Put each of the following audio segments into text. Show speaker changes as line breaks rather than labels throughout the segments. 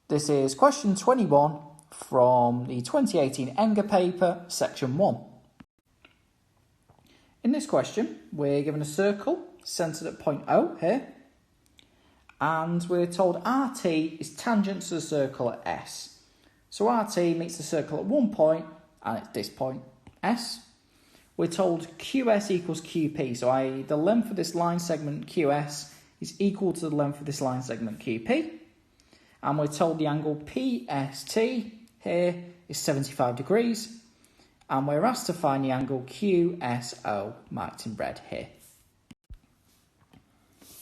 This is question 21 from the 2018 ENGAA paper, section 1. In this question, we're given a circle centred at point O here, and we're told RT is tangent to the circle at S. So RT meets the circle at one point, and it's this point, S. We're told QS equals QP, so i.e. the length of this line segment QS is equal to the length of this line segment QP. And we're told the angle PST here is 75 degrees. And we're asked to find the angle QSO, marked in red here.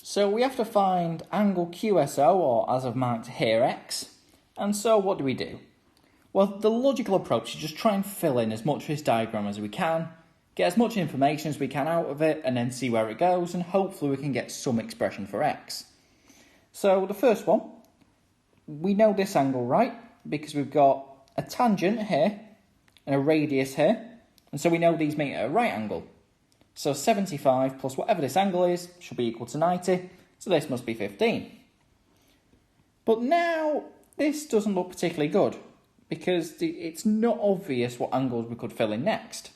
So we have to find angle QSO, or as I've marked here, X. And so what do? Well, the logical approach is just try and fill in as much of this diagram as we can, get as much information as we can out of it, and then see where it goes, and hopefully we can get some expression for X. So the first one, we know this angle, right? Because we've got a tangent here and a radius here, and so we know these meet at a right angle. So 75 plus whatever this angle is should be equal to 90, so this must be 15. But now this doesn't look particularly good because it's not obvious what angles we could fill in next.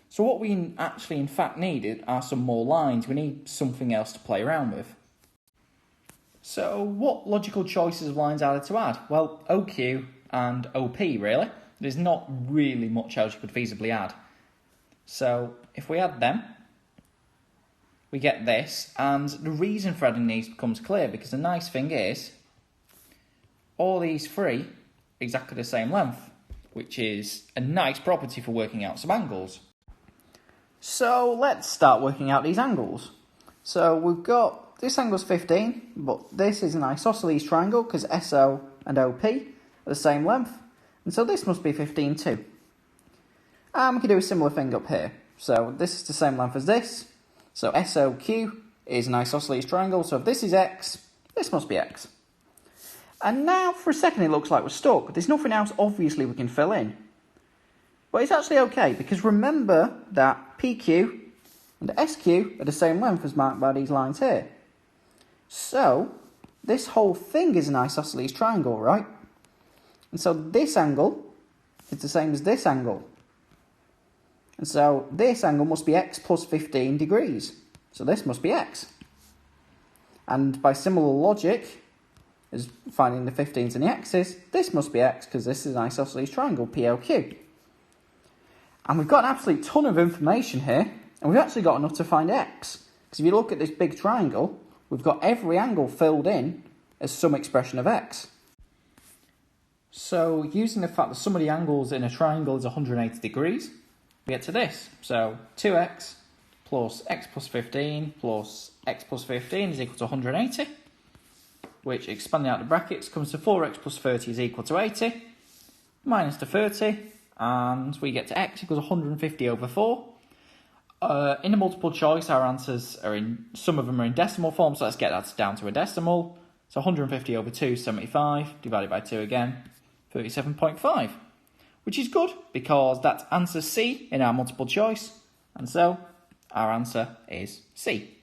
So what we actually in fact need are some more lines. We need something else to play around with. So what logical choices of lines are there to add? Well, OQ and OP really. There's not really much else you could feasibly add. So if we add them, we get this, and the reason for adding these becomes clear because the nice thing is all these three are exactly the same length, which is a nice property for working out some angles. So let's start working out these angles. So we've got this angle's 15, but this is an isosceles triangle because SO and OP are the same length, and so this must be 15 too. And we can do a similar thing up here. So this is the same length as this. So SOQ is an isosceles triangle, so if this is X, this must be X. And now for a second it looks like we're stuck. There's nothing else obviously we can fill in. But it's actually okay, because remember that PQ and SQ are the same length as marked by these lines here. So this whole thing is an isosceles triangle, right? And so this angle is the same as this angle. And so this angle must be X plus 15 degrees. So this must be X. And by similar logic as finding the 15s and the X's, this must be X because this is an isosceles triangle, POQ. And we've got an absolute ton of information here, and we've actually got enough to find X. Because if you look at this big triangle, we've got every angle filled in as some expression of X. So using the fact that sum of the angles in a triangle is 180 degrees, we get to this. So 2x plus x plus 15 plus x plus 15 is equal to 180, which, expanding out the brackets, comes to 4x plus 30 is equal to 80, minus the 30, and we get to x equals 150 over 4. In the multiple choice, our answers are some of them are in decimal form, so let's get that down to a decimal. So 150 over 2 is 75, divided by 2 again, 37.5. Which is good, because that's answer C in our multiple choice, and so our answer is C.